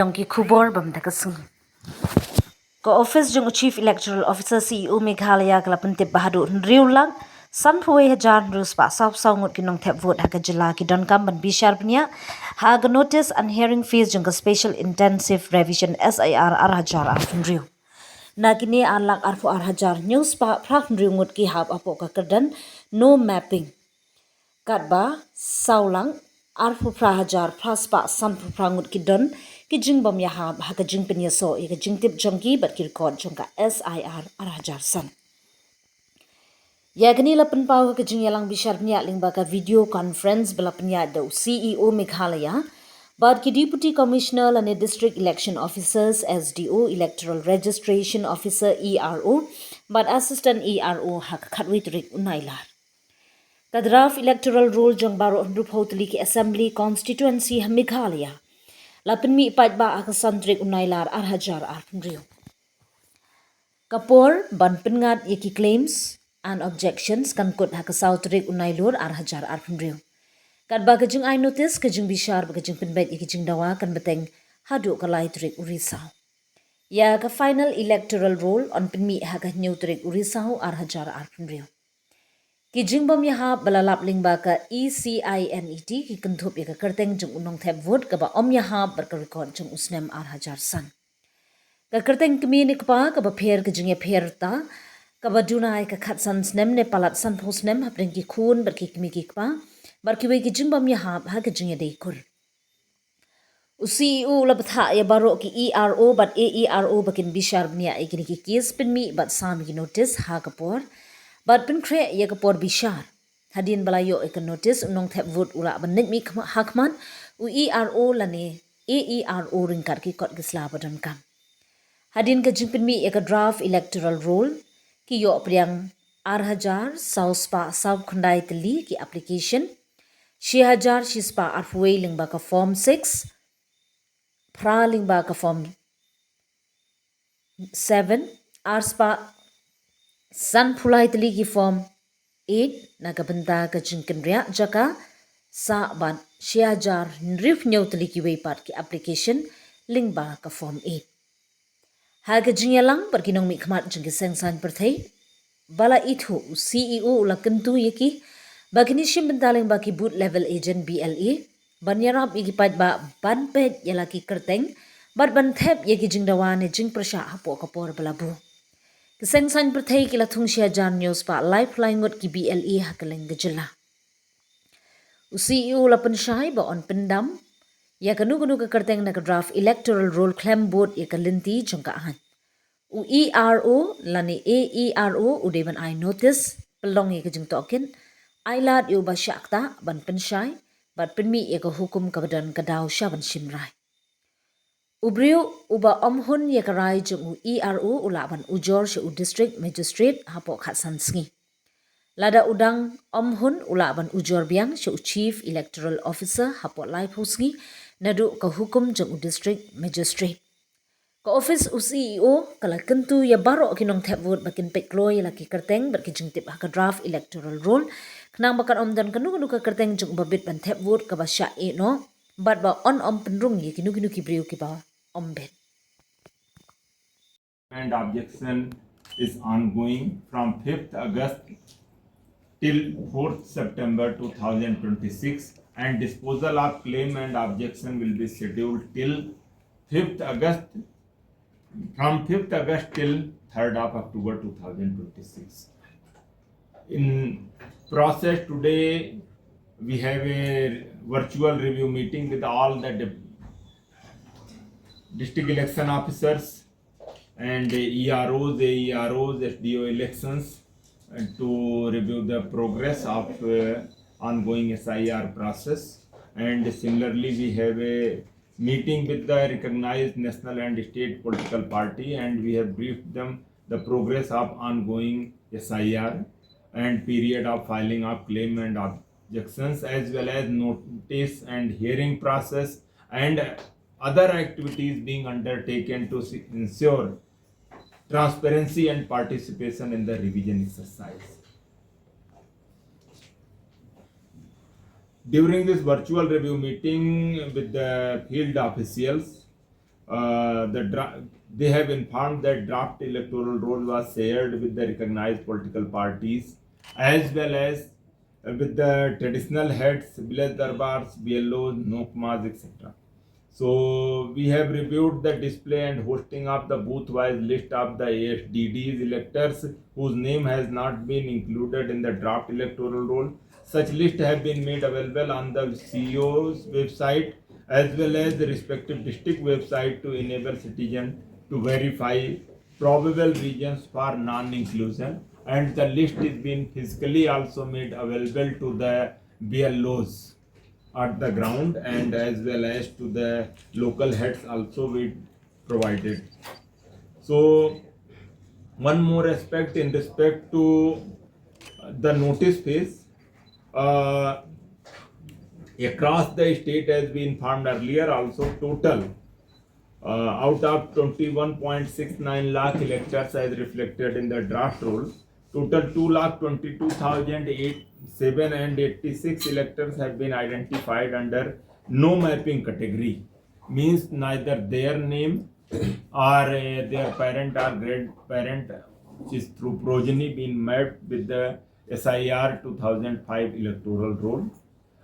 Donkey Kubor Bamdakasung. Ko office jung Chief Electoral Officer CEO Meghalaya Kalapante Bahadu Riulang Sanpue Hajar Rus Pa South Sound Kinong Tap Vote Hakajala Kidon Kamban Bishar Pnya Haga Notice and Hearing Fees Jung Special Intensive Revision SIR Arhajar Arfun Riu. Nagini Alak Arfu Arhajar News Pa Praf Riungut Ki Hab Apo Kakerdan No Mapping. Katba Saulang Arfu Prahajar Praspa Sanpu Prangut Kidon Kijing Bom Yahab Hakajing Penyaso Ikajing Tip Jongki but Kirkod Jongka SIR Arhajar San. Yagni lapan pau kajing yalang bishar niya lingbaka video conference belapnya do CEO Meghalaya but ki Deputy Commissioner and District Election Officers SDO Electoral Registration Officer ERO but Assistant ERO hak khatwitrik unailar. Kadraf electoral rule jong baro Ruphautli ki Assembly Constituency Meghalaya. Lapan mi ipat ba akasantrik unailar Arhajar Arpunrio. Kapor ban pengat yaki claims and objections kan kut hakasauterik unailur Arhajar Arpunrio. Kat ba kajing I notice kajing bishar ba kajing penbet yaki jing dawa kan beteng hadu kalai terik urisau. Ya ka final electoral rule on penmi hakah nyuterik urisau Arhajar Arpunrio. Kijing bom yaha balalap lingba ka ECINET ki kentup ya ka kerteng jeng unong thep vote ka ba om yaha berkerekod jeng usnem Arhajar San. Ka kerteng kemi ni kapa ka ba pher ka jeng ya pher ta ka ba dunai ka khat san snem ne palat san pos nem hapring ki khun berki kemi ki kapa berkiwe ki jeng bom yaha ha ka jeng ya dekur. CEO lapatha ya baro ki ERO but AERO bakin bishar bnia ikini ki case penmi but sam ki notice ha kapor but pen kre ya kapor bishar hadin balayo ikan notice unong thep vote ula banik mi hakman u ERO lane AERO ringkar ki kot gisla badan kam hadin ka jingpen mi ya ka draft electoral roll ki yo priang Arhajar sauspa sab khandai teli ki application 6000 shispa arfwe lingba ka form 6 pra lingba ka form 7 arspa san phulai teli ki form 8 nagabenta ka jingken ria jaka sa ban 6000 nrif nyau teli ki weipat ki application lingba ka form 8 ha ka jingyalang perkinong mi khmat jingke sengsan perthei bala ithu CEO ula kentu yaki bagini shim bentaling baki boot level agent BLA banyarap igipat ba banpet yalaki kerteng bat banthep yaki jingdawane jing prasha hapo kapor balabu Kesengsan perthei kila thungsia jan news pa lifeline ngot ki BLA hakaleng gejela. CEO lapan syai ba on pendam ya kanu ka kerteng na ka draft electoral roll claim board ya kalinti jongka ahan. U ERO lani AERO udeban I notice pelong ya kejeng token ailat yu ba syakta ban pensyai bat penmi ya ka hukum kabadan kadaw syaban simrai. Ubriu uba omhun ya karai jeng u ERO ulaban ujor se u district magistrate hapo khatsan sngi. Lada udang omhun ulaban ujor biang se u chief electoral officer hapo laipo sngi nadu ka hukum jeng u district magistrate. Ka office u CEO kala kentu ya baro kinong thep vote bakin pekloy laki kerteng berkijeng tip haka draft electoral roll kenang bakan omdan kanu ka kerteng jeng babit ban thep vote ka ba sya e no bat ba on om penrung ye kinu ki briu ki ba ombet. And objection is ongoing from 5th August till 4th September 2026 and disposal of claim and objection will be scheduled till 5th August from 5th August till 3rd of October 2026. In process today we have a virtual review meeting with all the district election officers and EROs, AEROs, SDO elections to review the progress of ongoing SIR process. And similarly, we have a meeting with the recognized national and state political party and we have briefed them the progress of ongoing SIR and period of filing of claim and objections as well as notice and hearing process and other activities being undertaken to ensure transparency and participation in the revision exercise. During this virtual review meeting with the field officials, they have informed that draft electoral roll was shared with the recognized political parties as well as with the traditional heads, village darbars, BLOs, Nokmas, etc. So we have reviewed the display and hosting of the booth-wise list of the ASDDs electors whose name has not been included in the draft electoral roll. Such list have been made available on the CEO's website as well as the respective district website to enable citizens to verify probable reasons for non-inclusion, and the list is being physically also made available to the BLOs at the ground and as well as to the local heads also we provided. So one more aspect in respect to the notice phase, across the state as we informed earlier also total out of 21.69 lakh electors as reflected in the draft roll, total 2,22,786 electors have been identified under no mapping category. Means neither their name or their parent or grandparent, which is through progeny, been mapped with the SIR 2005 electoral roll,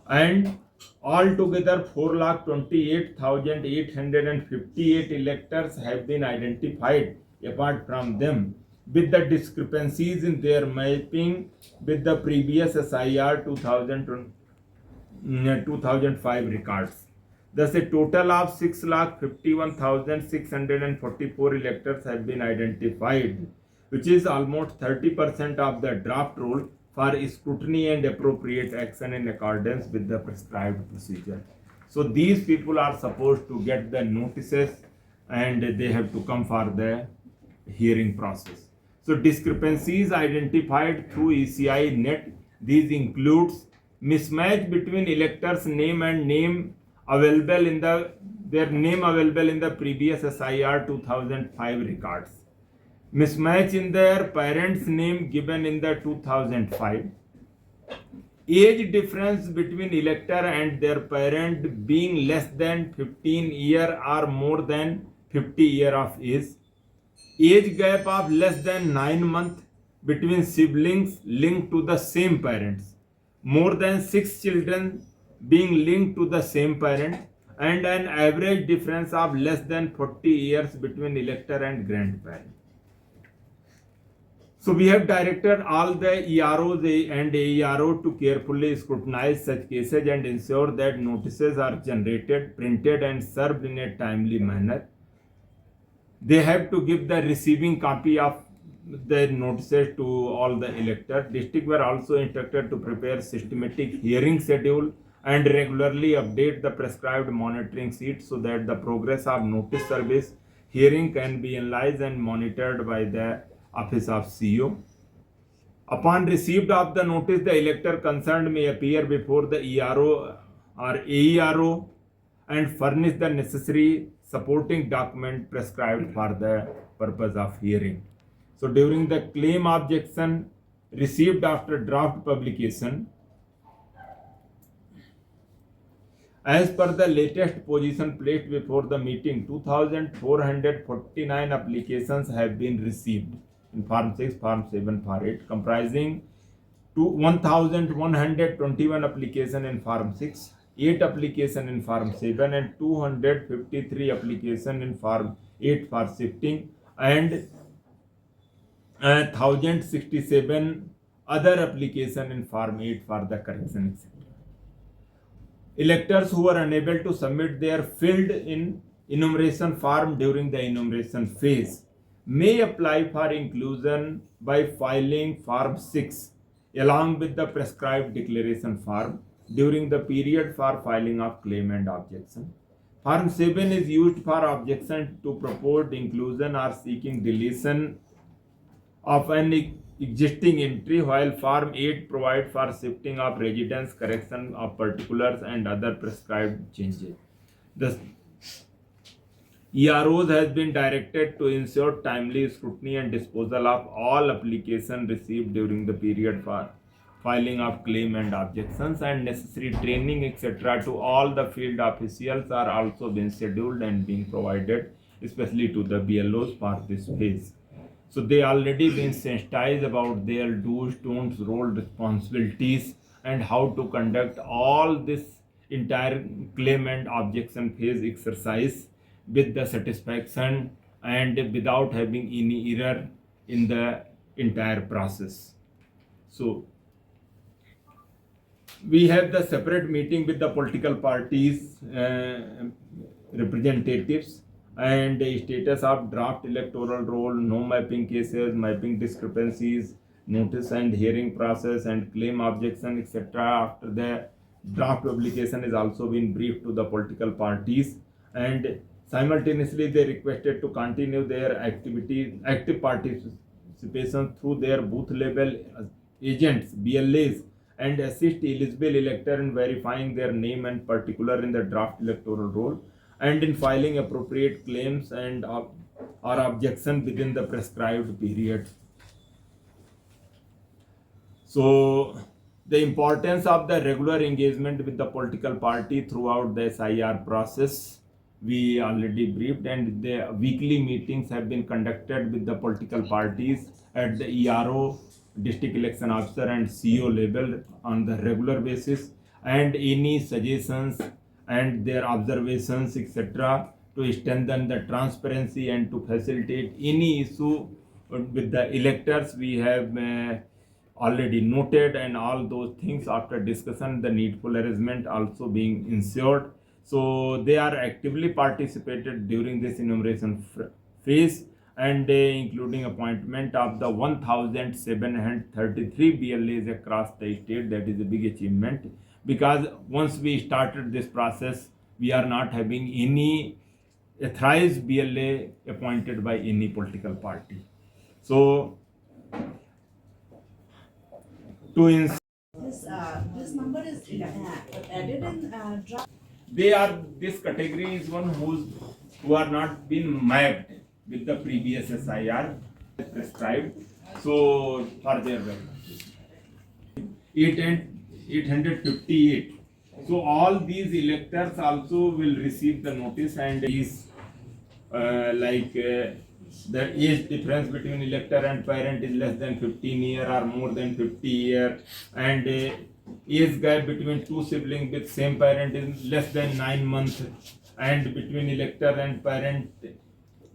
and altogether 4,28,858 electors have been identified apart from them with the discrepancies in their mapping with the previous SIR 2005 records. Thus, a total of 6,51,644 electors have been identified, which is almost 30% of the draft roll for scrutiny and appropriate action in accordance with the prescribed procedure. So these people are supposed to get the notices and they have to come for the hearing process. So discrepancies identified through ECI net, these includes mismatch between electors name and name available in the previous SIR 2005 records, mismatch in their parents' name given in the 2005, age difference between elector and their parent being less than 15 year or more than 50 year of age gap of less than 9 months between siblings linked to the same parents, more than 6 children being linked to the same parent, and an average difference of less than 40 years between elector and grandparent. So we have directed all the EROs and AERO to carefully scrutinize such cases and ensure that notices are generated, printed and served in a timely manner. They have to give the receiving copy of the notices to all the electors. District were also instructed to prepare systematic hearing schedule and regularly update the prescribed monitoring sheets so that the progress of notice service hearing can be analyzed and monitored by the Office of CEO. Upon receipt of the notice, the elector concerned may appear before the ERO or AERO and furnish the necessary supporting document prescribed for the purpose of hearing. So during the claim objection received after draft publication, as per the latest position placed before the meeting, 2,449 applications have been received in Form 6, Form 7, Form 8, comprising 1,121 applications in Form 6, 8 applications in Form 7, and 253 applications in Form 8 for shifting, and 1,067 other applications in Form 8 for the correction, etc. Electors who are unable to submit their filled in enumeration form during the enumeration phase may apply for inclusion by filing Form 6 along with the prescribed declaration form during the period for filing of claim and objection. Form 7 is used for objection to proposed inclusion or seeking deletion of an existing entry, while Form 8 provides for shifting of residence, correction of particulars, and other prescribed changes. The EROs has been directed to ensure timely scrutiny and disposal of all applications received during the period for filing of claim and objections, and necessary training etc. to all the field officials are also being scheduled and being provided, especially to the BLOs for this phase. So they already been sensitized about their do's, don'ts, role, responsibilities, and how to conduct all this entire claim and objection phase exercise with the satisfaction and without having any error in the entire process. So we have the separate meeting with the political parties representatives, and the status of draft electoral roll, no mapping cases, mapping discrepancies, notice and hearing process, and claim objection etc. After the draft publication is also been briefed to the political parties, and simultaneously they requested to continue their active participation through their booth level agents, BLAs, and assist eligible elector in verifying their name and particular in the draft electoral roll, and in filing appropriate claims and or objection within the prescribed period. So the importance of the regular engagement with the political party throughout the SIR process we already briefed, and the weekly meetings have been conducted with the political parties at the ERO, district election officer, and CO level on the regular basis, and any suggestions and their observations etc. to strengthen the transparency and to facilitate any issue with the electors we have already noted, and all those things after discussion the needful arrangement also being ensured. So they are actively participated during this enumeration phase, and including appointment of the 1733 BLAs across the state. That is a big achievement, because once we started this process we are not having any authorized BLA appointed by any political party. So to this number is added in draft. they are, this category is one who are not been mapped with the previous SIR prescribed. So for their reference, 858. So all these electors also will receive the notice, and is the age difference between elector and parent is less than 15 year or more than 50 year, and age gap between two siblings with same parent is less than 9 months, and between elector and parent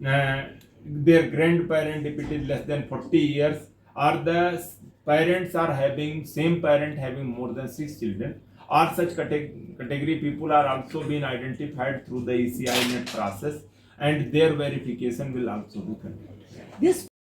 their grandparent if it is less than 40 years, or the parents are having same parent having more than 6 children, or such category people are also being identified through the ECI net process, and their verification will also be conducted. This